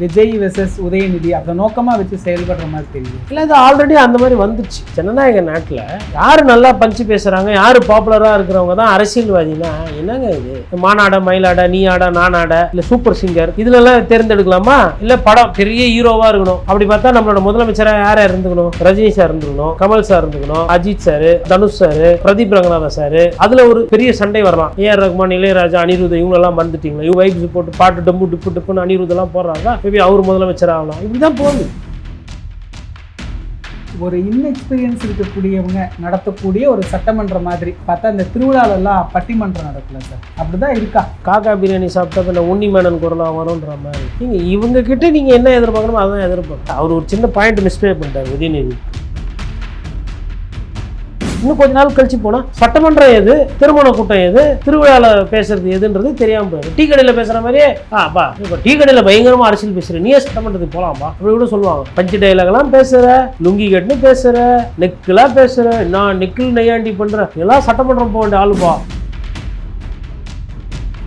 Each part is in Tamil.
விஜய் வெர்சஸ் உதயநிதி அதை நோக்கமா வச்சு செயல்படுற மாதிரி தெரியுது. இல்லை, இது ஆல்ரெடி அந்த மாதிரி வந்துச்சு. ஜனநாயக நாட்டில் யார் நல்லா பஞ்சு பேசுகிறாங்க, யார் பாப்புலராக இருக்கிறவங்க தான் அரசியல்வாதினா என்னங்க இது? மாநாட, மயிலாட, நீ ஆட, நான் ஆட, இல்லை சூப்பர் சிங்கர் இதுலலாம் தேர்ந்தெடுக்கலாமா? இல்லை படம் பெரிய ஹீரோவாக இருக்கணும். அப்படி பார்த்தா நம்மளோட முதலமைச்சராக யார் இருந்துக்கணும்? ரஜினி சார் இருந்துக்கணும், கமல் சார் இருந்துக்கணும், Ajith sir, Dhanush sir, Pradeep Ranganathan sir. அதில் ஒரு பெரிய சண்டை வரலாம். ஏஆர் ரஹ்மான், இளையராஜா, அனிருத் இவங்களெல்லாம் வந்துட்டீங்களா? இவங்க வைப்ஸ் போட்டு பாட்டு டம்பு டிப்பு டிப்புன்னு அனிருத்தெல்லாம் போடுறாங்க. மேபி அவர் முதலமைச்சர் ஆகலாம். இப்படிதான் போகுது. ஒரு இன்எக்ஸ்பீரியன்ஸ் இருக்கக்கூடியவங்க நடத்தக்கூடிய ஒரு சட்டமன்ற மாதிரி பார்த்தா இந்த திருவிழாலெல்லாம் பட்டிமன்றம் நடக்கல சார், அப்படிதான் இருக்கா? காக்கா பிரியாணி சாப்பிட்டா இந்த உன்னி மேனன் குரலாக வரும்ன்ற மாதிரி நீங்கள் இவங்க கிட்ட நீங்கள் என்ன எதிர்பார்க்கணுமோ அதான் எதிர்பார்க்கணும். அவர் ஒரு சின்ன பாயிண்ட் மிஸ்டேக் பண்ணிட்டார் உதயநிதி. இன்னும் கொஞ்ச நாள் கழிச்சு போனால் சட்டமன்றம் எது, திருமண கூட்டம் எது, திருவிழாவில் பேசுறது எதுன்றது தெரியாமல் போயிடும். டீ கடையில் பேசுகிற மாதிரியே பா இப்போ டீ கடையில் பயங்கரமாக அரசியல் பேசுகிற, நீயே சட்டமன்றத்துக்கு போகலாம்பா அப்படி கூட சொல்லுவாங்க. பஞ்சு டைலாக்லாம் பேசுகிற, லுங்கி கட்டுன்னு பேசுகிற, நெக்கெலாம் பேசுகிற, நான் நெக்கில் நெய்யாண்டி பண்ணுற எல்லாம் சட்டமன்றம் போக வேண்டிய ஆளுப்பா.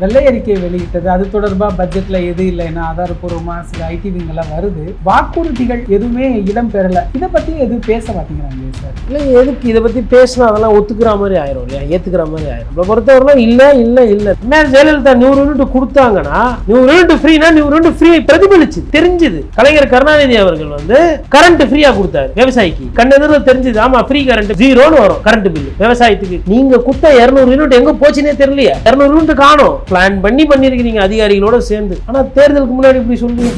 வெள்ளை அறிக்கையை வெளியிட்டது, அது தொடர்பாக பட்ஜெட்ல எது இல்லைன்னா ஆதாரப்பூர்வமாக சில ஐடிவிங்கெல்லாம் வருது. வாக்குறுதிகள் எதுவுமே இடம் பெறலை. இதை பற்றி எதுவும் பேச மாட்டேங்கிறாங்களே சார். இல்லை, எதுக்கு இதை பற்றி பேசினா அதெல்லாம் ஒத்துக்கிற மாதிரி ஆயிரும் இல்லையா, ஏற்றுக்கிற மாதிரி ஆயிரும். இப்போ பொறுத்தவரைலாம் இல்லை இல்லை இல்லை. இன்னும் ஜெயலலிதா 100 யூனிட் கொடுத்தாங்கன்னா 100 யூனிட் ஃப்ரீனா 100 யூனிட் ஃப்ரீ பிரதிபலிச்சு தெரிஞ்சுது. கலைஞர் கருணாநிதி அவர்கள் வந்து கரண்ட் ஃப்ரீயா கொடுத்தாரு விவசாயிக்கு. கண்ணெதிரில் தெரிஞ்சுது. ஆமா, ஃப்ரீ கரண்ட் 0ன்னு வரும் கரண்ட் பில்லு விவசாயத்துக்கு. நீங்க கொடுத்த 200 யூனிட் எங்க போச்சுன்னே தெரியலையா? 200 யூனிட் காணும். பிளான் பண்ணிருக்கீங்க அதிகாரிகளோட சேர்ந்து. ஆனா தேர்தலுக்கு முன்னாடி இப்படி சொல்லுங்க.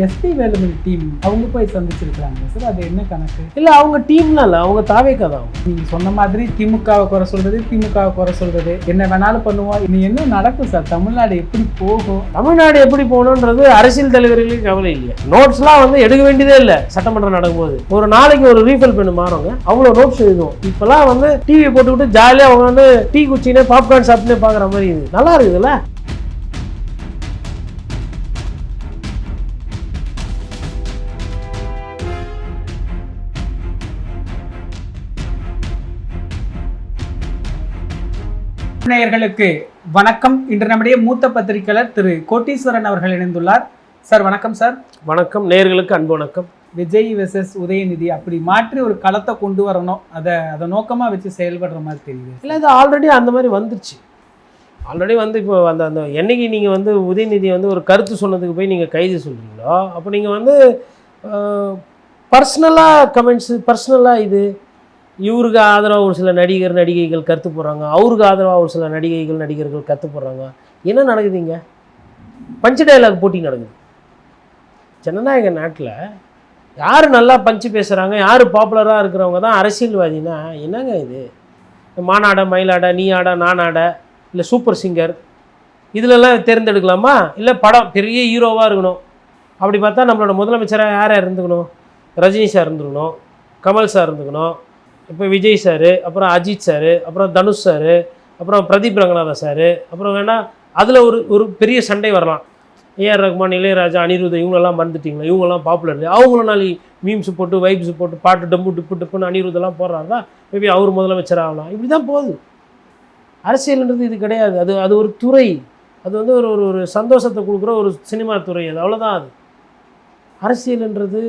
எஸ்பி வேலுமணி டீம் அவங்க போய் சந்திச்சிருக்காங்க சார், அது என்ன கணக்கு? இல்ல, அவங்க டீம்லாம் இல்ல, அவங்க தாவேக்கா தான். நீங்க சொன்ன மாதிரி திமுகவை குறை சொல்றது, திமுகவை குறை சொல்றது, என்ன வேணாலும் பண்ணுவோம். இனி என்ன நடக்கும் சார்? தமிழ்நாடு எப்படி போகும்? தமிழ்நாடு எப்படி போகணுன்றது அரசியல் தலைவர்களுக்கு கவலை இல்லையா? நோட்ஸ்லாம் வந்து எடுக்க வேண்டியதே இல்லை. சட்டமன்றம் நடக்கும்போது ஒரு நாளைக்கு ஒரு ரீஃபில் பண்ணு மாறுங்க, அவ்வளோ நோட்ஸ் எழுதுவோம். இப்பெல்லாம் வந்து டிவி போட்டுக்கிட்டு ஜாலியாக அவங்க வந்து டீ குச்சினே பாப்கார்ன் சாப்பிட்டுனே பார்க்குற மாதிரி இது நல்லா இருக்குதுல்ல. நேயர்களுக்கு வணக்கம். இன்று நம்முடைய மூத்த பத்திரிகையாளர் திரு கோட்டீஸ்வரன் அவர்கள் இணைந்துள்ளார். சார் வணக்கம். சார் வணக்கம். நேயர்களுக்கு அன்பு வணக்கம். விஜய் வெர்சஸ் உதயநிதி அப்படி மாற்றி ஒரு களத்தை கொண்டு வரணும், அதை நோக்கமாக வச்சு செயல்படுற மாதிரி தெரியுது. இல்லை, இது ஆல்ரெடி அந்த மாதிரி வந்துருச்சு. ஆல்ரெடி வந்து இப்போ அந்த என்னைக்கு நீங்கள் வந்து உதயநிதி வந்து ஒரு கருத்து சொன்னதுக்கு போய் நீங்கள் கைது சொல்கிறீங்களோ, அப்போ நீங்கள் வந்து பர்சனலாக கமெண்ட்ஸு, பர்சனலாக இது இவருக்கு ஆதரவாக ஒரு சில நடிகைகள் கருத்து போடுறாங்க, அவருக்கு ஆதரவாக ஒரு சில நடிகர்கள் கருத்து போடுறாங்க. என்ன நடக்குதுங்க? பஞ்சு டைலாக் போட்டி நடக்குது. ஜனநாயக நாட்டில் யார் நல்லா பஞ்சு பேசுகிறாங்க, யார் பாப்புலராக இருக்கிறவங்க தான் அரசியல்வாதினா என்னங்க இது? மாநாட, மயிலாட, நீ ஆட, நான் ஆட, இல்லை சூப்பர் சிங்கர் இதிலெல்லாம் தேர்ந்தெடுக்கலாமா? இல்லை படம் பெரிய ஹீரோவாக இருக்கணும். அப்படி பார்த்தா நம்மளோட முதலமைச்சராக யார் இருந்துக்கணும்? ரஜினி சார் இருந்துக்கணும், கமல் சார் இருந்துக்கணும், இப்போ விஜய் சார், அப்புறம் அஜித் சார், அப்புறம் தனுஷ் சார், அப்புறம் பிரதீப் ரங்கநாதன் சார். அப்புறம் வேணால் அதில் ஒரு பெரிய சண்டை வரலாம். ஏஆர் ரஹ்மான், இளையராஜா, அனிருத் இவங்களெல்லாம் வந்துட்டீங்களா? இவங்கெல்லாம் பாப்புலர். அவங்களும் நாளைக்கு மீம்ஸ் போட்டு வைப்ஸ் போட்டு பாட்டு டம்பு டிப்பு டிப்புன்னு அனிருத்தெல்லாம் போடுறாருன்னா மேபி அவர் முதலமைச்சர் ஆகலாம். இப்படி தான் போகுது. அரசியல்ன்றது இது கிடையாது. அது ஒரு துறை. அது வந்து ஒரு சந்தோஷத்தை கொடுக்குற ஒரு சினிமா துறை. அது அவ்வளோதான். அது அரசியல்ன்றது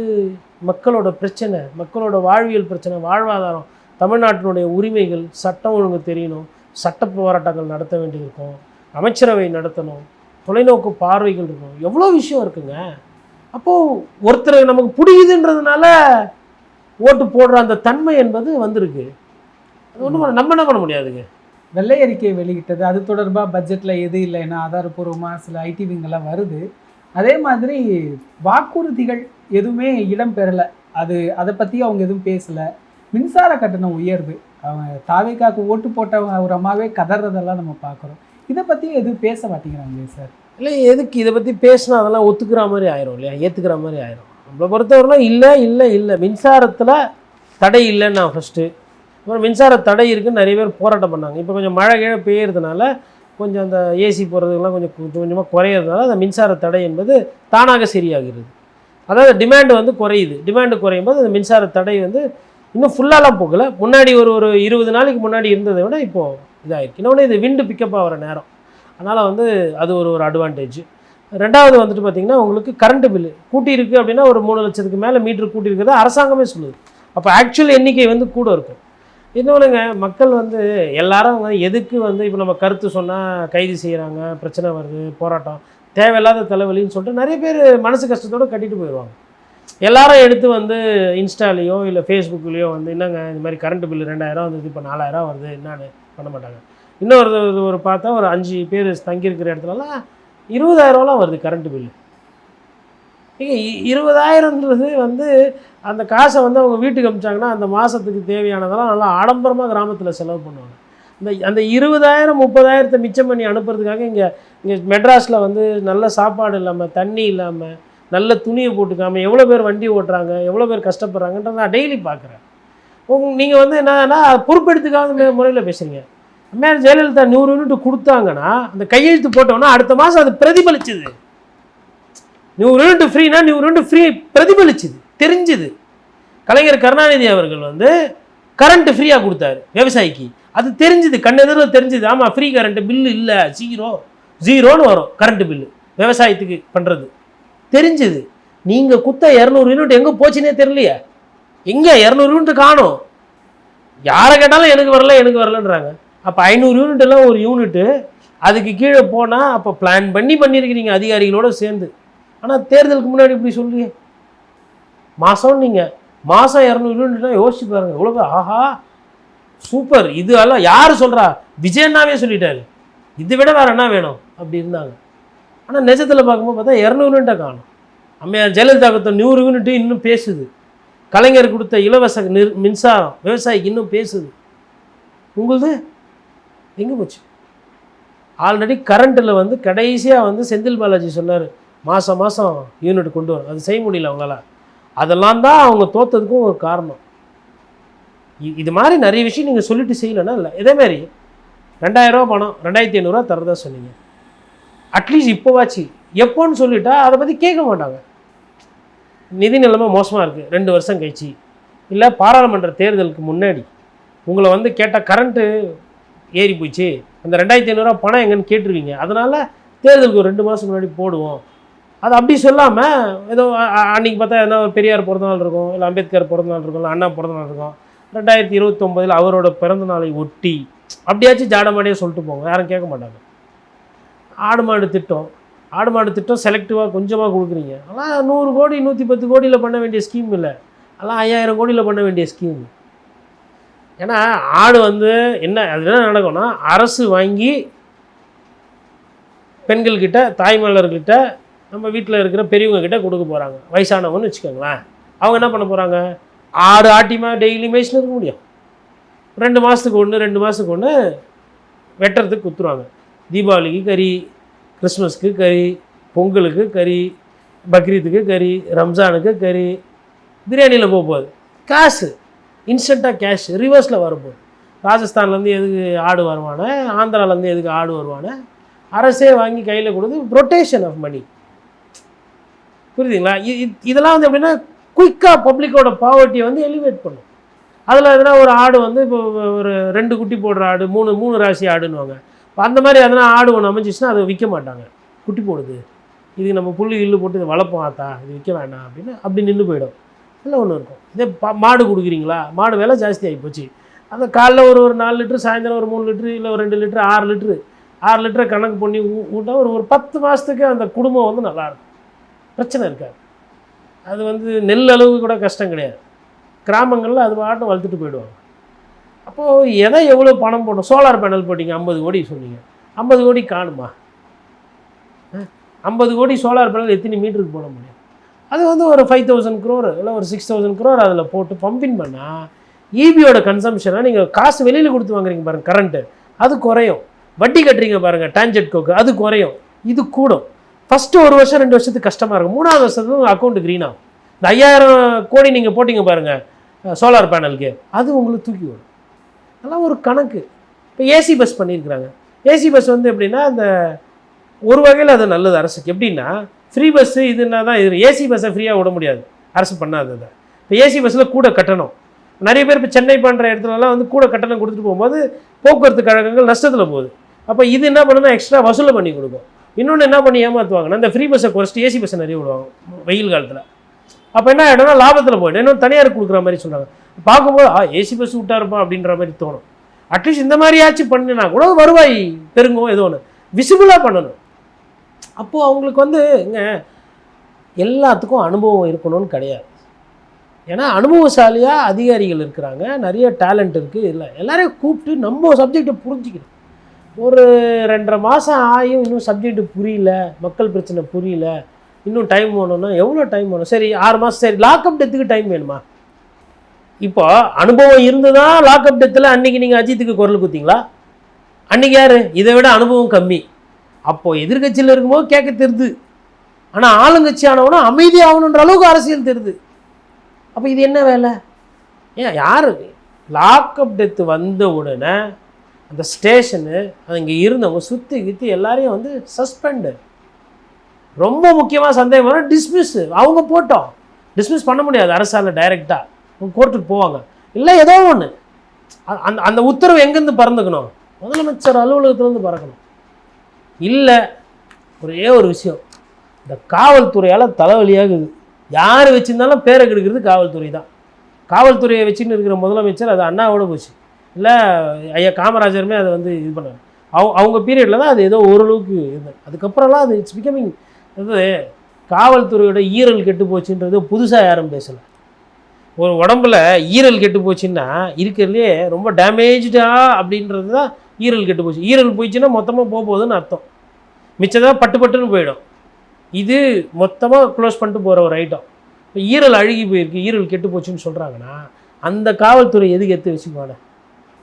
மக்களோட பிரச்சனை, மக்களோட வாழ்வியல் பிரச்சனை, வாழ்வாதாரம், தமிழ்நாட்டினுடைய உரிமைகள், சட்டம் ஒழுங்கு தெரியணும், சட்ட போராட்டங்கள் நடத்த வேண்டியிருக்கும், அமைச்சரவை நடத்தணும், தொலைநோக்கு பார்வைகள் இருக்கணும், எவ்வளோ விஷயம் இருக்குங்க. அப்போது ஒருத்தர் நமக்கு பிடிக்குதுன்றதுனால ஓட்டு போடுற அந்த தன்மை என்பது வந்திருக்கு. அது ஒன்றும் நம்ம என்ன பண்ண முடியாதுங்க. வெள்ளை அறிக்கையை வெளியிட்டது, அது தொடர்பாக பட்ஜெட்ல எது இல்லைன்னா ஆதாரப்பூர்வமாக சில ஐடிவிங்கெல்லாம் வருது. அதே மாதிரி வாக்குறுதிகள் எதுவுமே இடம் பெறலை. அதை பற்றி அவங்க எதுவும் பேசலை. மின்சார கட்டணம் உயர்வு, அவங்க தாவேக்காக்கு ஓட்டு போட்டவங்க ஒரு அம்மாவே கதறதெல்லாம் நம்ம பார்க்குறோம். இதை பற்றி எதுவும் பேச மாட்டேங்கிறாங்களே சார். இல்லை, எதுக்கு இதை பற்றி பேசினா அதெல்லாம் ஒத்துக்கிற மாதிரி ஆயிரும் இல்லையா, ஏற்றுக்கிற மாதிரி ஆயிரும். நம்மளை பொறுத்தவரைலாம் இல்லை மின்சாரத்தில் தடை இல்லைன்னா ஃபஸ்ட்டு. அப்புறம் மின்சார தடை இருக்குன்னு நிறைய பேர் போராட்டம் பண்ணாங்க. இப்போ கொஞ்சம் மழை கீழே பெய்யறதுனால கொஞ்சம் அந்த ஏசி போகிறதுக்கெல்லாம் கொஞ்சமாக குறையிறதுனால அந்த மின்சார தடை என்பது தானாக சரியாகிறது. அதாவது டிமாண்டு வந்து குறையுது. டிமாண்டு குறையும் போது அந்த மின்சார தடை வந்து இன்னும் ஃபுல்லாலாம் போகலை. முன்னாடி ஒரு 20 நாளைக்கு முன்னாடி இருந்ததை விட இப்போது இதாகிருக்கு. இன்னொன்று இது விண்டு பிக்கப் ஆகிற நேரம், அதனால் வந்து அது ஒரு அட்வான்டேஜ். ரெண்டாவது வந்துட்டு பார்த்தீங்கன்னா உங்களுக்கு கரண்ட் பில்லு கூட்டி இருக்குது அப்படின்னா ஒரு 3 லட்சத்துக்கு மேலே மீட்டர் கூட்டி இருக்கிறது அரசாங்கமே சொல்லுது. அப்போ ஆக்சுவல் எண்ணிக்கை வந்து கூட இருக்கும். இன்னொன்றுங்க, மக்கள் வந்து எல்லாரும் எதுக்கு வந்து இப்போ நம்ம கருத்து சொன்னால் கைது செய்கிறாங்க, பிரச்சனை வருது, போராட்டம், தேவையில்லாத தலைவலின்னு சொல்லிட்டு நிறைய பேர் மனசு கஷ்டத்தோடு கட்டிட்டு போயிடுவாங்க. எல்லாரும் எடுத்து வந்து இன்ஸ்டாலேயோ இல்லை ஃபேஸ்புக்லேயோ வந்து என்னங்க இந்த மாதிரி கரண்ட் பில்லு 2000 வந்தது, இப்போ 4000 வருது, என்னான்னு பண்ண மாட்டாங்க. இன்னொரு பார்த்தா ஒரு 5 பேர் தங்கியிருக்கிற இடத்துலலாம் 20,000 வருது கரண்ட் பில்லு. ஏங்க 20,000ன்றது வந்து அந்த காசை வந்து அவங்க வீட்டுக்கு அனுப்பிச்சாங்கன்னா அந்த மாதத்துக்கு தேவையானதெல்லாம் நல்லா ஆடம்பரமாக கிராமத்தில் செலவு பண்ணுவாங்க. அந்த 20,000 30,000 மிச்சம் பண்ணி அனுப்புறதுக்காக இங்கே மெட்ராஸில் வந்து நல்ல சாப்பாடு இல்லாமல், தண்ணி இல்லாமல், நல்ல துணியை போட்டுக்காமல் எவ்வளோ பேர் வண்டி ஓட்டுறாங்க, எவ்வளோ பேர் கஷ்டப்படுறாங்கன்றத நான் டெய்லி பார்க்குறேன். நீங்கள் வந்து என்னன்னா பொறுப்பெடுத்துக்காத முறையில் பேசுகிறீங்க. அம்மையார் ஜெயலலிதா 100 யூனிட் கொடுத்தாங்கன்னா அந்த கையெழுத்து போட்டோன்னா அடுத்த மாதம் அது பிரதிபலிச்சுது. 100 யூனிட் ஃப்ரீனா 100 யூனிட் ஃப்ரீ பிரதிபலிச்சுது, தெரிஞ்சுது. கலைஞர் கருணாநிதி அவர்கள் வந்து கரண்ட் ஃப்ரீயாக கொடுத்தாரு விவசாயிக்கு, அது தெரிஞ்சுது, கண்ணெதிரில் தெரிஞ்சுது. ஆமாம், ஃப்ரீ கரண்ட் பில்லு இல்லை, ஜீரோன்னு வரும் கரண்ட் பில்லு விவசாயத்துக்கு பண்ணுறது தெரிஞ்சுது. நீங்கள் குத்த 200 யூனிட் எங்கே போச்சுன்னே தெரியலையே. எங்கே 200 யூனிட் காணும்? யாரை கேட்டாலும் எனக்கு வரலன்றாங்க. அப்போ 500 யூனிட் எல்லாம் ஒரு யூனிட்டு, அதுக்கு கீழே போனால் அப்போ பிளான் பண்ணியிருக்கிறீங்க அதிகாரிகளோடு சேர்ந்து. ஆனால் தேர்தலுக்கு முன்னாடி இப்படி சொல்றீங்க. மாதம் 200 யூனிட்னா யோசிச்சு பாருங்க எவ்வளோ. ஆஹா சூப்பர், இது எல்லாம் யார் சொல்கிறா? விஜயண்ணாவே சொல்லிட்டாரு, இதை விட வேறு என்ன வேணும் அப்படி இருந்தாங்க. ஆனால் நிஜத்தில் பார்க்கும்போது பார்த்தா 200 யூனிட்டை காணும். அம்மையார் ஜெயலலிதா கொடுத்த 100 யூனிட்டு இன்னும் பேசுது. கலைஞர் கொடுத்த இலவச மின்சாரம் விவசாயிக்கு இன்னும் பேசுது. உங்களுது எங்கே போச்சு? ஆல்ரெடி கரண்ட்டில் வந்து கடைசியாக வந்து செந்தில் பாலாஜி சொன்னார், மாதம் யூனிட் கொண்டு வரும். அது செய்ய முடியல அவங்களால. அதெல்லாம் தான் அவங்க தோற்றதுக்கும் ஒரு காரணம். இது மாதிரி நிறைய விஷயம் நீங்கள் சொல்லிட்டு செய்யலைன்னா இல்லை. இதேமாரி 2000 பணம் 2500 தரதா சொன்னீங்க. அட்லீஸ்ட் இப்போவாச்சு எப்போன்னு சொல்லிட்டா அதை பற்றி கேட்க மாட்டாங்க. நிதி நிலைமை மோசமாக இருக்குது 2 வருஷம் கழிச்சு, இல்லை பாராளுமன்ற தேர்தலுக்கு முன்னாடி உங்களை வந்து கேட்டால் கரண்ட்டு ஏறி போச்சு, அந்த 2500 பணம் எங்கன்னு கேட்டுருவீங்க. அதனால் தேர்தலுக்கு ஒரு 2 மாதம் முன்னாடி போடுவோம். அது அப்படி சொல்லாமல் ஏதோ அன்றைக்கி பார்த்தா எதனா ஒரு பெரியார் பிறந்தநாள் இருக்கும், இல்லை அம்பேத்கர் பிறந்தநாள் இருக்கும், இல்லை அண்ணா பிறந்தநாள் இருக்கும், 2029 அவரோட பிறந்த நாளை ஒட்டி அப்படியாச்சும் ஜாடமாடியாக சொல்லிட்டு போங்க, யாரும் கேட்க மாட்டாங்க. ஆடு மாடு திட்டம் செலக்டிவாக கொஞ்சமாக கொடுக்குறீங்க. அதெல்லாம் 100 கோடி 110 கோடியில் பண்ண வேண்டிய ஸ்கீம் இல்லை, அதெல்லாம் 5000 கோடியில் பண்ண வேண்டிய ஸ்கீம். ஏன்னா ஆடு வந்து என்ன நடக்கும்னா, அரசு வாங்கி பெண்கள்கிட்ட, தாய்மார்கள்கிட்ட, நம்ம வீட்டில் இருக்கிற பெரியவங்க கிட்ட கொடுக்க போகிறாங்க. வயசானவங்கன்னு வச்சுக்கோங்களேன். அவங்க என்ன பண்ண போகிறாங்க? ஆடு ஆட்டிமா டெய்லி மேய்ச்சின்னு இருக்க முடியும். 2 மாதத்துக்கு ஒன்று வெட்டுறதுக்கு குத்துருவாங்க. தீபாவளிக்கு கறி, கிறிஸ்மஸ்க்கு கறி, பொங்கலுக்கு கறி, பக்ரீத்துக்கு கறி, ரம்ஜானுக்கு கறி, பிரியாணியில் போகுது. காசு இன்ஸ்டண்ட்டாக கேஷ் ரிவர்ஸில் வரப்போகுது. ராஜஸ்தான்லேருந்து எதுக்கு ஆடு வருவானே, ஆந்திராவிலேருந்து எதுக்கு ஆடு வருவானே, அரசே வாங்கி கையில் கொடுத்து ரொட்டேஷன் ஆஃப் மணி. புரியுதுங்களா? இதெல்லாம் வந்து எப்படின்னா குயிக்காக பப்ளிக்கோட பாவர்ட்டியை வந்து எலிவேட் பண்ணும். அதில் எதனா ஒரு ஆடு வந்து இப்போ ஒரு 2 குட்டி போடுற ஆடு, 3 ராசி ஆடுன்னுவாங்க. இப்போ அந்த மாதிரி எதனா ஆடு ஒன்று அமைஞ்சிச்சுன்னா அதை விற்க மாட்டாங்க. குட்டி போடுது, இதுக்கு நம்ம புல்லு போட்டு இதை வளர்ப்போம், ஆத்தா இது விற்க வேண்டாம் அப்படின்னு அப்படி நின்று போயிடும். இல்லை ஒன்று இருக்கும். இதே மாடு கொடுக்குறீங்களா, மாடு விலை ஜாஸ்தி ஆகி போச்சு. அந்த காலைல ஒரு 4 லிட்டரு, சாயந்தரம் ஒரு 3 லிட்டரு, இல்லை ஒரு 2 லிட்டரு, 6 லிட்டரை கணக்கு பண்ணி ஊட்டா ஒரு 10 மாதத்துக்கு அந்த குடும்பம் வந்து நல்லாயிருக்கும், பிரச்சனை இருக்காது. அது வந்து நெல் அளவு கூட கஷ்டம் கிடையாது. கிராமங்களில் அது பாட்டும் வளர்த்துட்டு போயிடுவாங்க. அப்போது எதை எவ்வளோ பணம் போடணும்? சோலார் பேனல் போட்டிங்க 50 கோடி சொன்னீங்க, 50 கோடி காணுமா? 50 கோடி சோலார் பேனல் எத்தனை மீட்டருக்கு போட முடியும்? அது வந்து ஒரு 5000 crore இல்லை ஒரு 6000 crore அதில் போட்டு பம்பின் பண்ணால் ஈபியோட கன்சம்ஷனாக நீங்கள் காசு வெளியில் கொடுத்து வாங்குறீங்க பாருங்கள், கரண்ட்டு அது குறையும். வட்டி கட்டுறீங்க பாருங்கள் டான்ஜெட் கோக்கு, அது குறையும். இது கூடும். ஃபஸ்ட்டு 1 வருஷம் 2 வருஷத்துக்கு கஷ்டமாக இருக்கும். 3ஆவது வருஷத்துக்கு உங்கள் அக்கௌண்ட்டு க்ரீன் ஆகும். இந்த 5000 கோடி நீங்கள் போட்டிங்க பாருங்கள் சோலார் பேனலுக்கு, அது உங்களுக்கு தூக்கி விடும். அதெல்லாம் ஒரு கணக்கு. இப்போ ஏசி பஸ் பண்ணியிருக்கிறாங்க. ஏசி பஸ் வந்து எப்படின்னா, அந்த ஒரு வகையில் அது நல்லது அரசுக்கு. எப்படின்னா ஃப்ரீ பஸ்ஸு இதுனா தான் இது. ஏசி பஸ்ஸை ஃப்ரீயாக விட முடியாது, அரசு பண்ணாதது. இப்போ ஏசி பஸ்ஸில் கூட கட்டணும். நிறைய பேர் இப்போ சென்னை பண்ணுற இடத்துலலாம் வந்து கூட கட்டணம் கொடுத்துட்டு போகும்போது போக்குவரத்து கழகங்கள் நஷ்டத்தில் போகுது. அப்போ இது என்ன பண்ணுன்னா எக்ஸ்ட்ரா வசூலை பண்ணி கொடுக்கும். இன்னொன்று என்ன பண்ணி ஏமாற்றுவாங்கன்னா இந்த ஃப்ரீ பஸ்ஸை குறைச்சிட்டு ஏசி பஸ்ஸை நிறைய விடுவாங்க வெயில் காலத்தில். அப்போ என்ன ஆகிடும்னா லாபத்தில் போய்ட்டு இன்னும் தனியார் கொடுக்குற மாதிரி சொல்கிறாங்க. பார்க்கும்போது ஏசி பஸ் விட்டாருப்பா அப்படின்ற மாதிரி தோணும். அட்லீஸ்ட் இந்த மாதிரியாச்சும் பண்ணினா கூட வருவாய் பெருங்கும் ஏதோ ஒன்று விசிபிளாக பண்ணணும். அப்போது அவங்களுக்கு வந்து இங்கே எல்லாத்துக்கும் அனுபவம் இருக்கணும்னு கிடையாது. ஏன்னா அனுபவசாலியாக அதிகாரிகள் இருக்கிறாங்க, நிறைய டேலண்ட் இருக்குது. இல்லை எல்லாரையும் கூப்பிட்டு நம்ம சப்ஜெக்டை புரிஞ்சிக்கணும். ஒரு 2.5 மாதம் ஆகியும் இன்னும் சப்ஜெக்டு புரியல, மக்கள் பிரச்சனை புரியல, இன்னும் டைம் வேணும்னா எவ்வளோ டைம் வேணும்? சரி 6 மாதம், சரி லாக்அப் டெத்துக்கு டைம் வேணுமா? இப்போ அனுபவம் இருந்து தான் லாக்அப் டெத்தில் அன்றைக்கி நீங்கள் அஜித்துக்கு குரல் குத்திங்களா? அன்றைக்கி யார் இதை விட அனுபவம் கம்மி. அப்போது எதிர்கட்சியில் இருக்கும்போது கேட்க தெரியுது, ஆனால் ஆளுங்கட்சி ஆனவனா அமைதி ஆகணுன்ற அளவுக்கு அரசியல் தெரியுது. அப்போ இது என்ன வேலை? ஏன் யார் லாக்அப் டெத்து வந்த உடனே அந்த ஸ்டேஷனு அங்கே இருந்தவங்க சுற்றி கித்தி எல்லாரையும் வந்து சஸ்பெண்டு. ரொம்ப முக்கியமாக சந்தேகம் வரும் டிஸ்மிஸ். அவங்க போட்டோம் டிஸ்மிஸ் பண்ண முடியாது அரசால், டைரெக்டாக கோர்ட்டுக்கு போவாங்க. இல்லை ஏதோ ஒன்று அந்த அந்த உத்தரவு எங்கேருந்து பறந்துக்கணும்? முதலமைச்சர் அலுவலகத்துலேருந்து பறக்கணும். இல்லை ஒரே ஒரு விஷயம், இந்த காவல்துறையால் தலைவலியாகுது. யார் வச்சுருந்தாலும் பேரை கெடுக்கிறது காவல்துறை தான். காவல்துறையை வச்சுன்னு இருக்கிற முதலமைச்சர் அது அண்ணாவோட போச்சு. இல்லை ஐயா காமராஜருமே அதை வந்து இது பண்ணார். அவங்க பீரியடில் தான் அது ஏதோ ஓரளவுக்கு இருந்தது. அதுக்கப்புறம்லாம் அது இட்ஸ் பிகமிங் அது காவல்துறையோட ஈரல் கெட்டு போச்சுன்றது புதுசாக யாரும் பேசலை. ஒரு உடம்புல ஈரல் கெட்டு போச்சுன்னா இருக்கிறதுலே ரொம்ப டேமேஜா அப்படின்றது தான் ஈரல் கெட்டு போச்சு. ஈரல் போயிடுச்சுன்னா மொத்தமாக போகுதுன்னு அர்த்தம். மிச்சதான் பட்டு பட்டுன்னு போயிடும். இது மொத்தமாக க்ளோஸ் பண்ணிட்டு போகிற ஒரு ஐட்டம். இப்போ ஈரல் அழுகி போயிருக்கு, ஈரல் கெட்டு போச்சுன்னு சொல்கிறாங்கன்னா அந்த காவல்துறை எதுக்கு எடுத்து வச்சுக்குவாங்க?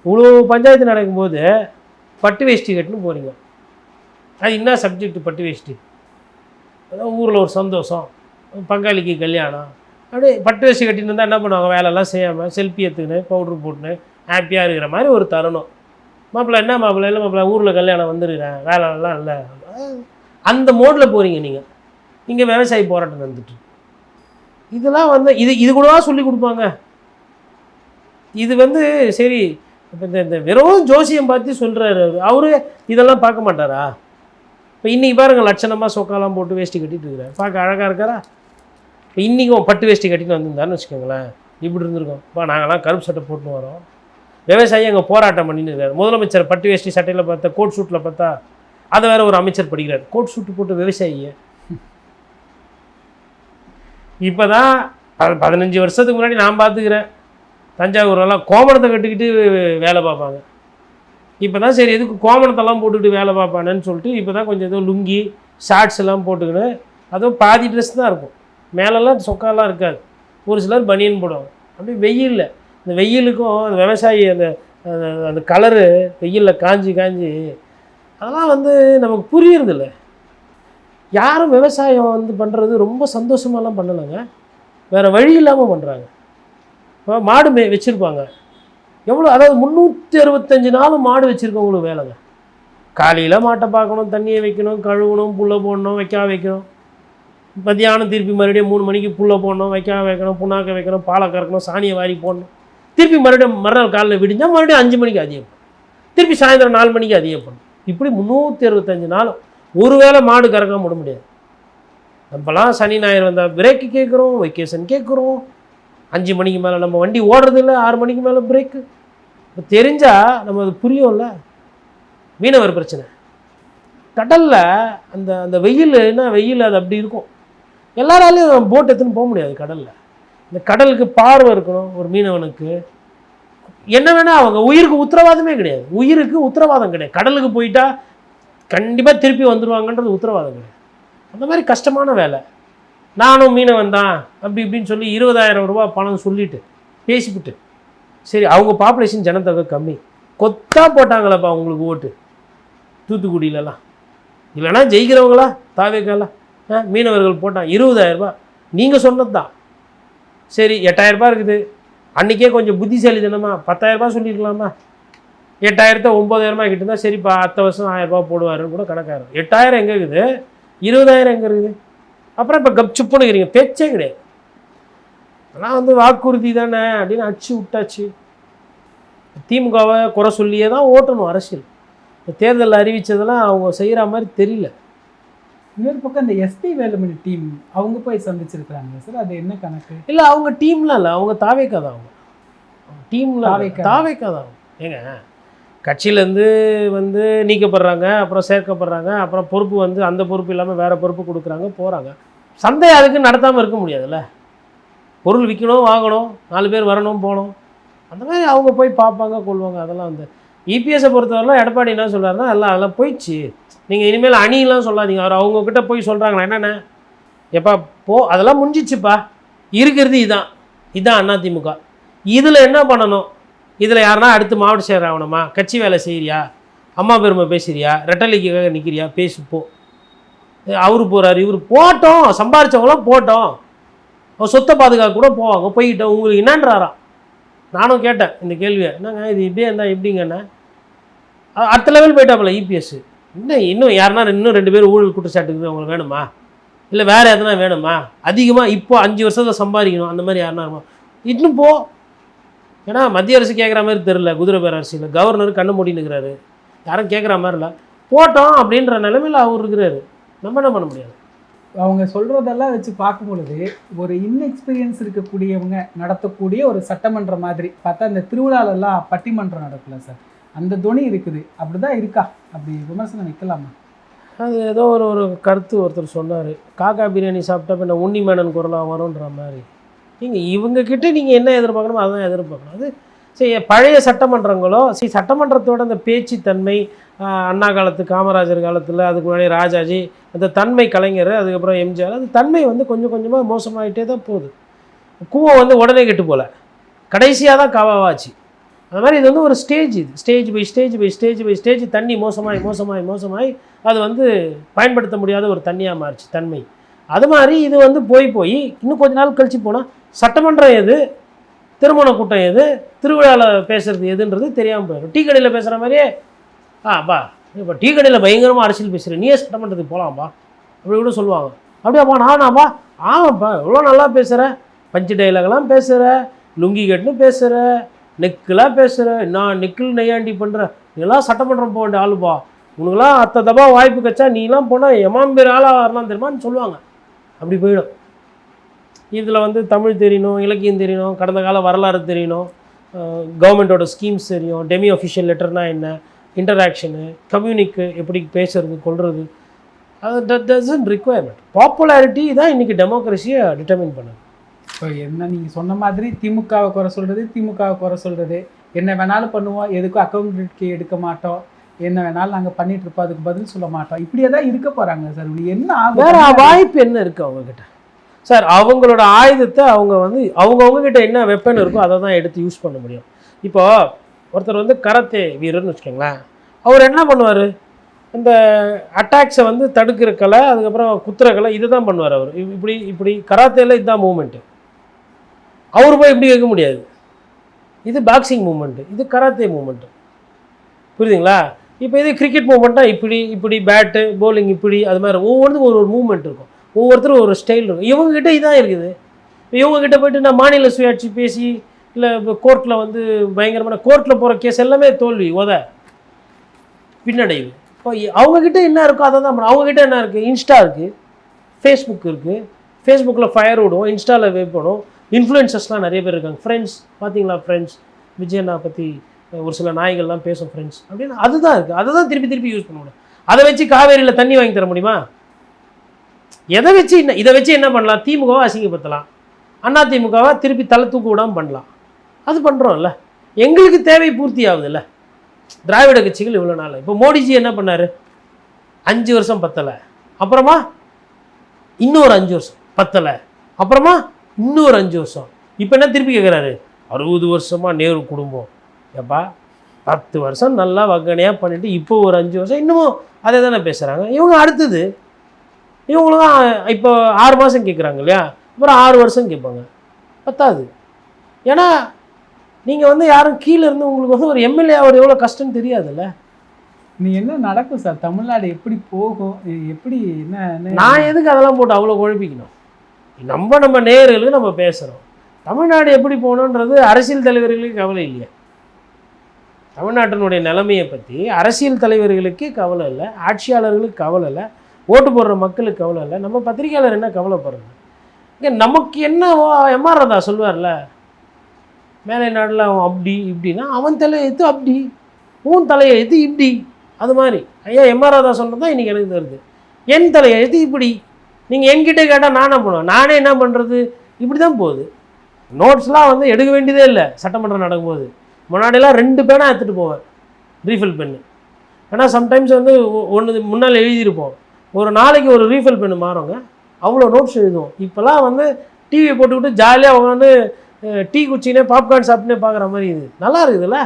இவ்வளோ பஞ்சாயத்து நடக்கும்போது பட்டு வேஷ்டி கட்டுன்னு போகிறீங்க. அது என்ன சப்ஜெக்ட்? பட்டு வேஷ்டி. அதான் ஊரில் ஒரு சந்தோஷம், பங்காளிக்கு கல்யாணம், அப்படியே பட்டு வேஷ்டி கட்டின்னு இருந்தால் என்ன பண்ணுவாங்க? வேலைலாம் செய்யாமல் செல்ஃபி எடுத்துக்கின்னு பவுட்ரு போட்டுன்னு ஹாப்பியாக இருக்கிற மாதிரி ஒரு தருணம். மாப்பிள்ளை என்ன மாப்பிள்ளை? இல்லை மாப்பிள்ளை ஊரில் கல்யாணம் வந்துருக்கிறேன், வேலைலாம் இல்லை, அந்த மோடில் போகிறீங்க நீங்கள். இங்கே விவசாயி போராட்டம் நடந்துட்டு இதெல்லாம் வந்து இது கூடவா சொல்லி கொடுப்பாங்க? இது வந்து சரி இப்போ இந்த வெறும் ஜோசியம் பார்த்து சொல்கிறாரு அவரு, இதெல்லாம் பார்க்க மாட்டாரா? இப்போ இன்றைக்கி பாருங்கள் லட்சணமாக சொக்காலாம் போட்டு வேஷ்டி கட்டிட்டு இருக்கிறார், பார்க்க அழகாக இருக்காரா? இப்போ இன்றைக்கும் பட்டு வேஷ்டி கட்டிட்டு வந்திருந்தாருன்னு வச்சுக்கோங்களேன், இப்படி இருந்திருக்கோம். நாங்கள்லாம் கருப்பு சட்டை போட்டுன்னு வரோம், விவசாயி அங்கே போராட்டம் பண்ணின்னு இருக்காரு. முதலமைச்சர் பட்டு வேஷ்டி சட்டையில் பார்த்தா, கோட் சூட்டில் பார்த்தா, அதை வேறு ஒரு அமைச்சர் படிக்கிறார், கோட் சூட்டு போட்டு விவசாயியை. இப்போ தான் 15 வருஷத்துக்கு முன்னாடி நான் பார்த்துக்கிறேன், தஞ்சாவூர்லாம் கோமணத்தை கட்டிக்கிட்டு வேலை பார்ப்பாங்க. இப்போ தான் சரி எதுக்கு கோமணத்தெல்லாம் போட்டுக்கிட்டு வேலை பார்ப்பானேன்னு சொல்லிட்டு இப்போ தான் கொஞ்சம் ஏதோ லுங்கி ஷார்ட்ஸ் எல்லாம் போட்டுக்கின்னு, அதுவும் பாதி ட்ரெஸ் தான் இருக்கும், மேலெல்லாம் சொக்காலாம் இருக்காது. ஒரு சிலர் பனியன் போடுவாங்க. அப்படி வெயிலில் இந்த வெயிலுக்கும் அந்த விவசாயி அந்த அந்த கலரு வெயிலில் காஞ்சி அதெல்லாம் வந்து நமக்கு புரியறதில்ல. யாரும் விவசாயம் வந்து பண்ணுறது ரொம்ப சந்தோஷமாலாம் பண்ணலைங்க, வேறு வழி இல்லாமல் பண்ணுறாங்க. இப்போ மாடு வச்சுருப்பாங்க எவ்வளோ, அதாவது 365 நாளும் மாடு வச்சுருக்கவங்களுக்கு வேலைங்க. காலையில் மாட்டை பார்க்கணும், தண்ணியை வைக்கணும், கழுவணும், புல்லை போடணும், வைக்கணும். மத்தியானம் திருப்பி மறுபடியும் 3 மணிக்கு புல்லை போடணும், வைக்கணும், புண்ணாக்க வைக்கணும், பாலை கறக்கணும், சாணியை வாரி போடணும். திருப்பி மறுபடியும் மறுநாள் காலையில் விடிஞ்சால் மறுபடியும் 5 மணிக்கு அதிகம் பண்ணும், திருப்பி சாயந்தரம் 4 மணிக்கு அதிகம் பண்ணும். இப்படி 365 நாளும் ஒரு வேளை மாடு கறக்காம விட முடியாது. நம்மலாம் சனி ஞாயிறு வந்தால் பிரேக்கு கேட்குறோம், வெக்கேஷன் கேட்குறோம். 5 மணிக்கு மேலே நம்ம வண்டி ஓடுறதில்ல, 6 மணிக்கு மேலே பிரேக்கு. இப்போ தெரிஞ்சால் நம்ம அது புரியும்ல. மீனவர் பிரச்சனை கடலில் அந்த அந்த வெயில் அது அப்படி இருக்கும். எல்லாராலையும் போட் எடுத்துன்னு போக முடியாது கடலில். இந்த கடலுக்கு பார்வை இருக்கணும் ஒரு மீனவனுக்கு. என்ன வேணால் அவங்க உயிருக்கு உத்தரவாதமே கிடையாது, உயிருக்கு உத்தரவாதம் கிடையாது. கடலுக்கு போயிட்டா கண்டிப்பாக திருப்பி வந்துடுவாங்கன்றது உத்தரவாதம் கிடையாது. அந்த மாதிரி கஷ்டமான வேலை. நானும் மீனவன் தான் அப்படி இப்படின்னு சொல்லி 20,000 ரூபா பணம் சொல்லிவிட்டு பேசிவிட்டு, சரி அவங்க பாப்புலேஷன் ஜனத்தொகை கம்மி, கொத்தா போட்டாங்களப்பா உங்களுக்கு ஓட்டு தூத்துக்குடியிலலாம். இல்லைனா ஜெயிக்கிறவங்களா தாவேக்காலாம் மீனவர்கள் போட்டான் 20,000 ரூபா. நீங்கள் சொன்னது தான். சரி 8,000 ரூபா இருக்குது, அன்றைக்கே கொஞ்சம் புத்திசாலி தானம்மா, 10,000 ரூபா சொல்லியிருக்கலாமா? 8,000 9,000 கிட்ட இருந்தால் சரிப்பா அடுத்த வருஷம் 1000 ரூபா போடுவாருன்னு கூட கணக்காயிரும். 8,000 எங்கே இருக்குது, 20,000 எங்கே இருக்குது? அப்புறம் இப்போ கப்சுப்புன்னு இருக்கிறீங்க, பேச்சே கிடையாது. ஆனால் வந்து வாக்குறுதி தானே அப்படின்னு அடிச்சு விட்டாச்சு. திமுகவை குறை சொல்லியே தான் ஓட்டணும் அரசியல். இந்த தேர்தலில் அறிவித்ததெல்லாம் அவங்க செய்கிற மாதிரி தெரியல. இன்னொரு பக்கம் இந்த எஸ்பி வேலுமணி டீம் அவங்க போய் சந்திச்சிருக்காங்க சார், அது என்ன கணக்கு? இல்லை அவங்க டீம்லாம் இல்லை, அவங்க தாவேக்கா தான். அவங்க டீமில் தாவேக்கா தான். ஏங்க கட்சியிலேருந்து வந்து நீக்கப்படுறாங்க, அப்புறம் சேர்க்கப்படுறாங்க, அப்புறம் பொறுப்பு வந்து அந்த பொறுப்பு இல்லாமல் வேறு பொறுப்பு கொடுக்குறாங்க, போகிறாங்க. சந்தை அதுக்கு நடத்தாமல் இருக்க முடியாதுல்ல. பொருள் விற்கணும், வாங்கணும், 4 பேர் வரணும், போகணும். அந்த மாதிரி அவங்க போய் பார்ப்பாங்க, கொள்வாங்க. அதெல்லாம் வந்து இபிஎஸை பொறுத்தவரைலாம் எடப்பாடி என்ன சொல்கிறாருன்னா, அதெல்லாம் போயிடுச்சு, நீங்கள் இனிமேல் அணிலாம் சொல்லாதீங்க. அவர் அவங்கக்கிட்ட போய் சொல்கிறாங்களா என்னென்ன, எப்பா போ, அதெல்லாம் முடிஞ்சிச்சுப்பா, இருக்கிறது இதான் அதிமுக. இதில் என்ன பண்ணணும், இதில் யாருன்னா அடுத்து மாவட்ட செயலர் ஆகணுமா, கட்சி வேலை செய்கிறியா, அம்மா பெருமை பேசுகிறியா, ரெட்டலைக்காக நிற்கிறியா, பேசிப்போ. அவரு போகிறாரு, இவர் போட்டோம், சம்பாரித்தவங்களாம் போட்டோம், அவர் சொத்தை பாதுகாக்க கூட போவாங்க, போய்கிட்டோம், உங்களுக்கு என்னன்றாராம். நானும் கேட்டேன் இந்த கேள்வியை, என்னங்க இது இப்படியே இருந்தால் எப்படிங்கண்ணா, அடுத்த லெவல் போயிட்டாப்புல இபிஎஸ். இன்னும் யாருன்னா இன்னும் 2 பேர் ஊழல் குற்றச்சாட்டுக்கு அவங்களுக்கு வேணுமா, இல்லை வேறு எதனா வேணுமா, அதிகமாக இப்போ 5 வருஷத்தில் சம்பாதிக்கணும், அந்த மாதிரி யாருன்னா இருக்குமா, இன்னும் போ. ஏன்னா மத்திய அரசு கேட்குற மாதிரி தெரில, குதிரை பேர் அரசியல் கவர்னர் கண்ணு மூடின்னு இருக்கிறாரு, யாரும் கேட்குற மாதிரி இல்லை, போட்டோம் அப்படின்ற நிலைமையில் அவர் இருக்கிறாரு. நம்ம என்ன பண்ண முடியாது. அவங்க சொல்கிறதெல்லாம் வச்சு பார்க்கும் பொழுது ஒரு இன்எக்ஸ்பீரியன்ஸ் இருக்கக்கூடியவங்க நடத்தக்கூடிய ஒரு சட்டமன்றம் மாதிரி பார்த்தா, இந்த திருவிழாலெல்லாம் பட்டிமன்றம் நடக்கல சார், அந்த துணி இருக்குது. அப்படி தான் இருக்கா, அப்படி விமர்சனம் வைக்கலாமா? அது ஏதோ ஒரு கருத்து ஒருத்தர் சொன்னார், காக்கா பிரியாணி சாப்பிட்டா பின்ன உண்ணி மேனன் குரலாக வரும்ன்ற மாதிரி. இவங்கக்கிட்ட நீங்கள் என்ன எதிர்பார்க்கணுமோ அதான் எதிர்பார்க்கணும். அது சரி, பழைய சட்டமன்றங்களோ சட்டமன்றத்தோட அந்த பேச்சுத்தன்மை, அண்ணா காலத்து, காமராஜர் காலத்தில், அதுக்கு முன்னாடி ராஜாஜி, அந்த தன்மை கலைஞர், அதுக்கப்புறம் எம்ஜிஆர், அது தன்மை வந்து கொஞ்சம் கொஞ்சமாக மோசமாகிட்டே தான் போகுது. கூவம் வந்து உடனே கெட்டு போகல, கடைசியாக தான் காவாவாச்சு. அது மாதிரி இது வந்து ஒரு ஸ்டேஜ், இது stage by stage by stage by stage தண்ணி மோசமாகி அது வந்து பயன்படுத்த முடியாத ஒரு தண்ணியாக மாறிச்சு தன்மை. அது மாதிரி இது வந்து போய் இன்னும் கொஞ்ச நாள் கழித்து போனால் சட்டமன்றம் எது, திருமண கூட்டம் எது, திருவிழாவில் பேசுகிறது எதுன்றது தெரியாமல் போயிடும். டீ கடையில் பேசுகிற மாதிரியே, பா இப்போ டீ கடையில் பயங்கரமாக அரசியல் பேசுகிறேன், நீயே சட்டமன்றத்துக்கு போகலாம்ப்பா அப்படி கூட சொல்லுவாங்க. அப்படியாப்பா நானாப்பா, ஆமாப்பா எவ்வளோ நல்லா பேசுகிற, பஞ்சு டைலாக்லாம் பேசுகிற, லுங்கி கட்டுன்னு பேசுகிற, நெக்கெலாம் பேசுகிற, நான் நெக்கில் நெய்யாண்டி பண்ணுற, நீலாம் சட்டமன்றம் போக வேண்டிய ஆளுப்பா, உனக்குலாம் அத்தை தப்பா வாய்ப்பு கச்சா நீலாம் போனால் எமாம்பேர் ஆளாக வரலாம் தெரியுமான்னு சொல்லுவாங்க. அப்படி போயிடும். இதில் வந்து தமிழ் தெரியணும், இலக்கியம் தெரியணும், கடந்த கால வரலாறு தெரியணும், கவர்மெண்ட்டோட ஸ்கீம்ஸ் தெரியும், டெமி அஃபிஷியல் லெட்டர்னால் என்ன, இன்டராக்ஷனு, கம்யூனிக்கு எப்படி பேசுறது கொள்வது, அது டசன்ட் ரிக்வயர்மெண்ட். பாப்புலாரிட்டி தான் இன்றைக்கி டெமோக்ரஸியை டிட்டர்மின் பண்ணுது. இப்போ என்ன நீங்கள் சொன்ன மாதிரி திமுகவை குறை சொல்கிறது, என்ன வேணாலும் பண்ணுவோம், எதுக்கும் அக்கௌண்டபிலிட்டி எடுக்க மாட்டோம், என்ன வேணாலும் நாங்கள் பண்ணிட்டு இருப்போம், அதுக்கு பதில் சொல்ல மாட்டோம், இப்படியே தான் இருக்க போகிறாங்க சார். என்ன ஆகும், வேறு வாய்ப்பு என்ன இருக்குது அவங்கக்கிட்ட சார்? அவங்களோட ஆயுதத்தை அவங்க வந்து அவங்கக்கிட்ட என்ன வெப்பன் இருக்கோ அதை தான் எடுத்து யூஸ் பண்ண முடியும். இப்போ ஒருத்தர் வந்து கராத்தே வீரர்னு வச்சுக்கோங்களேன், அவர் என்ன பண்ணுவார், இந்த அட்டாக்ஸை வந்து தடுக்கிற கலை, அதுக்கப்புறம் குத்துற கலை, இதை தான் பண்ணுவார் அவர். இப்படி கராத்தேல இதுதான் மூமெண்ட்டு, அவர் போய் இப்படி வைக்க முடியாது. இது பாக்ஸிங் மூமெண்ட்டு, இது கராத்தே மூமெண்ட்டு, புரியுதுங்களா? இப்போ இது கிரிக்கெட் மூமெண்ட்டாக இப்படி பேட்டு பவுலிங் இப்படி, அது மாதிரி ஒவ்வொருத்துக்கும் ஒரு மூமெண்ட் இருக்கும், ஒவ்வொருத்தரும் ஒரு ஸ்டைல் இருக்கும். இவங்ககிட்ட இதான் இருக்குது. இவங்ககிட்ட போய்ட்டு நான் மாநில சுயாட்சி பேசி, இல்லை இப்போ கோர்ட்டில் வந்து பயங்கரமான கோர்ட்டில் போகிற கேஸ் எல்லாமே தோல்வி, பின்னடைவு. இப்போ அவங்கக்கிட்ட என்ன இருக்கோ அதை தான். அவங்கக்கிட்ட என்ன இருக்குது, இன்ஸ்டா இருக்குது, ஃபேஸ்புக் இருக்குது, ஃபேஸ்புக்கில் ஃபயர் விடுவோம், இன்ஸ்டாவில் வைப்பணும், இன்ஃப்ளூயன்சர்ஸ்லாம் நிறைய பேர் இருக்காங்க. ஃப்ரெண்ட்ஸ் பார்த்தீங்களா, ஃப்ரெண்ட்ஸ் விஜயண்ணா பற்றி ஒரு சில நாய்கள்லாம் பேசும் ஃப்ரெண்ட்ஸ் அப்படின்னு, அதுதான் இருக்குது. அதை தான் திருப்பி யூஸ் பண்ண முடியும். அதை வச்சு காவேரியில் தண்ணி வாங்கி தர முடியுமா? இதை வச்சு என்ன பண்ணலாம், திமுகவை அசிங்கப்படுத்தலாம், அண்ணா திமுகவை திருப்பி தலை தூக்க விடாமல் பண்ணலாம். அது பண்ணுறோம்ல, எங்களுக்கு தேவை பூர்த்தி ஆகுதுல்ல. திராவிட கட்சிகள் இவ்வளோ நாள், இப்போ மோடிஜி என்ன பண்ணார், 5 வருஷம் பத்தலை, அப்புறமா இன்னொரு 5 வருஷம் பத்தலை, அப்புறமா இன்னொரு 5 வருஷம், இப்போ என்ன திருப்பி கேட்குறாரு, 60 வருஷமாக நேரு குடும்பம், ஏப்பா 10 வருஷம் நல்லா வக்கனையாக பண்ணிவிட்டு இப்போ ஒரு 5 வருஷம் இன்னமும் அதே தானே பேசுகிறாங்க. இவங்க அடுத்தது இவங்களும் இப்போ 6 மாதம் கேட்குறாங்க இல்லையா, அப்புறம் 6 வருஷம் கேட்பாங்க, பத்தாது. ஏன்னா நீங்கள் வந்து யாரும் கீழே இருந்து உங்களுக்கு வந்து ஒரு எம்எல்ஏ அவர் எவ்வளோ கஷ்டம்னு தெரியாதுல்ல. நீ என்ன நடக்கும் சார், தமிழ்நாடு எப்படி போகும், எப்படி என்ன, நான் எதுக்கு அதெல்லாம் போட்டு அவ்வளோ குழப்பிக்கணும்? நம்ம நேயர்களுக்கு நம்ம பேசுகிறோம். தமிழ்நாடு எப்படி போகணுன்றது அரசியல் தலைவர்களுக்கு கவலை இல்லையா? தமிழ்நாட்டினுடைய நிலைமையை பற்றி அரசியல் தலைவர்களுக்கே கவலை இல்லை, ஆட்சியாளர்களுக்கு கவலை இல்லை, ஓட்டு போடுற மக்களுக்கு கவலை இல்லை, நம்ம பத்திரிகையாளர் என்ன கவலைப்படுறது? இங்கே நமக்கு என்ன எம்ஆர் ராதா சொல்லுவார்ல, மேலை நாட்டில் அவன் அப்படி இப்படின்னா அவன் தலையை எடுத்து அப்படி, உன் தலையை எடுத்து இப்படி, அது மாதிரி ஐயா எம்ஆர் ராதா சொல்கிறது தான் இன்றைக்கி எனக்கு தருது. என் தலையை எடுத்து இப்படி, நீங்கள் என்கிட்ட கேட்டால் நானே பண்ணுவேன், நானே என்ன பண்ணுறது, இப்படி தான் போகுது. நோட்ஸ்லாம் வந்து எடுக்க வேண்டியதே இல்லை. சட்டமன்றம் நடக்கும்போது முன்னாடியெல்லாம் 2 பேனா எடுத்துகிட்டு போவேன், ரீஃபில் பெண்ணு. ஏன்னா சம்டைம்ஸ் வந்து ஒன்று முன்னால் எழுதியிருப்போம், ஒரு நாளைக்கு ஒரு ரீஃபில் பெண்ணு மாறுங்க, அவ்வளோ நோட்ஸ் எழுதுவோம். இப்போல்லாம் வந்து டிவியை போட்டுக்கிட்டு ஜாலியாக உட்காந்து டீ குச்சினே பாப்கார்ன் சாப்பிட்டுனே பார்க்குற மாதிரி இது நல்லா இருக்குதுல்ல.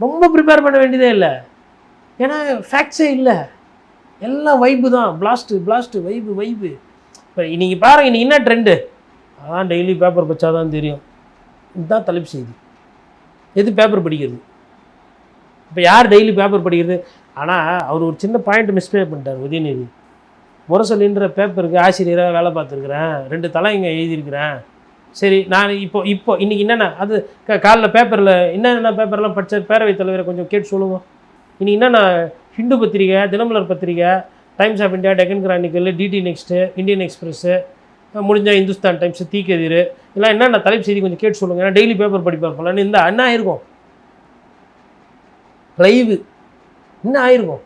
ரொம்ப ப்ரிப்பேர் பண்ண வேண்டியதே இல்லை, ஏன்னா ஃபேக்ட்ஸே இல்லை, எல்லாம் வைப்பு தான், பிளாஸ்ட்டு வைப்பு. இப்போ இன்றைக்கி பாருங்கள், இன்றைக்கி என்ன ட்ரெண்டு, அதான் டெய்லி பேப்பர் படித்தா தான் தெரியும். இதுதான் தலைப்பு செய்தி. எது பேப்பர் படிக்கிறது? இப்போ யார் டெய்லி பேப்பர் படிக்கிறது? ஆனால் அவர் ஒரு சின்ன பாயிண்ட் மிஸ்டேக் பண்ணிட்டார் உதயநிதி. முரசொலின்ற பேப்பருக்கு ஆசிரியராக வேலை பார்த்துருக்குறேன், 2 தலைங்க எழுதியிருக்கிறேன். சரி, நான் இப்போ இன்றைக்கி என்னென்ன அது காலைல பேப்பரில் என்னென்ன பேப்பர்லாம் படித்த பேரவைத் தலைவரை கொஞ்சம் கேட்டு சொல்லுவோம். இன்றைக்கி என்னென்ன ஹிந்து பத்திரிக்கை, தினமலர் பத்திரிக்கை, Times of India, Deccan Chronicle, DD Next, Indian Express, முடிஞ்சால் இந்துஸ்தான் டைம்ஸு, தீக்கதிர், இதெல்லாம் என்னென்ன தலைப்பு செய்தி கொஞ்சம் கேட்டு சொல்லுங்கள். ஏன்னா டெய்லி பேப்பர் படிப்பார் போலன்னு இந்த என்ன ஆயிருக்கும், லைவு என்ன ஆயிருக்கும்,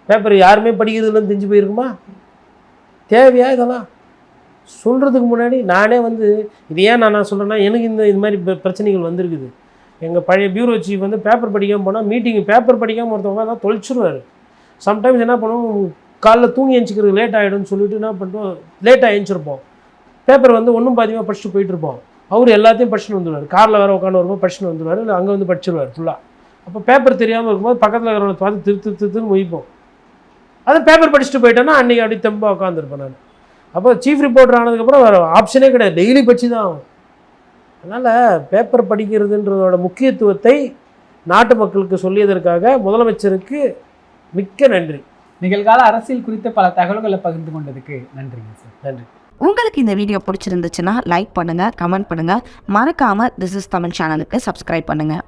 பேப்பர் யாருமே படிக்கிறதுலன்னு தெரிஞ்சு போயிருக்குமா? தேவையா இதெல்லாம்? சொல்கிறதுக்கு முன்னாடி நானே வந்து இது ஏன் நான் சொல்கிறேன்னா, எனக்கு இது மாதிரி பிரச்சனைகள் வந்திருக்குது. எங்கள் பழைய பியூரோ சீஃப் வந்து பேப்பர் படிக்காமல் போனால் மீட்டிங்கு பேப்பர் படிக்காமல் ஒருத்தவங்க தான் தொலைச்சிருவார். சம்டைம்ஸ் என்ன பண்ணுவோம், காலைல தூங்கி எழுந்திக்கிறது லேட் ஆகிடும்னு சொல்லிட்டு என்ன பண்ணுறோம், லேட்டாக எழுந்திருப்போம். பேப்பர் வந்து ஒன்றும் பாதியமாக படிச்சுட்டு போயிட்டுருப்போம். அவர் எல்லாத்தையும் படிச்சுட்டு வந்துடுவார். காரில் வேறு உட்காந்து வரும்போது படிச்சுட்டு வந்துடுவார், இல்லை அங்கே வந்து படிச்சிடுவார் ஃபுல்லாக. அப்போ பேப்பர் தெரியாமல் இருக்கும்போது பக்கத்தில் இருக்கிறவங்களை பார்த்து திருத்துன்னு மொய்ப்போம். அது பேப்பர் படிச்சுட்டு போயிட்டேன்னா அன்றைக்கி அப்படி தெம்பாக உட்காந்துருப்பேன் நான். அப்போ சீஃப் ரிப்போர்ட்டர் ஆனதுக்கப்புறம் வேறு ஆப்ஷனே கிடையாது, டெய்லி படித்து தான் ஆகும். அதனால் பேப்பர் படிக்கிறதுன்றதோட முக்கியத்துவத்தை நாட்டு மக்களுக்கு சொல்லியதற்காக முதலமைச்சருக்கு மிக்க நன்றி. நிகழ்கால அரசியல் குறித்த பல தகவல்களை பகிர்ந்து கொண்டதுக்கு நன்றிங்க சார். நன்றி. உங்களுக்கு இந்த வீடியோ பிடிச்சிருந்துச்சுன்னா லைக் பண்ணுங்கள், கமெண்ட் பண்ணுங்கள். மறக்காமல் திஸ் இஸ் தமிழ் சேனலுக்கு சப்ஸ்கிரைப் பண்ணுங்கள்.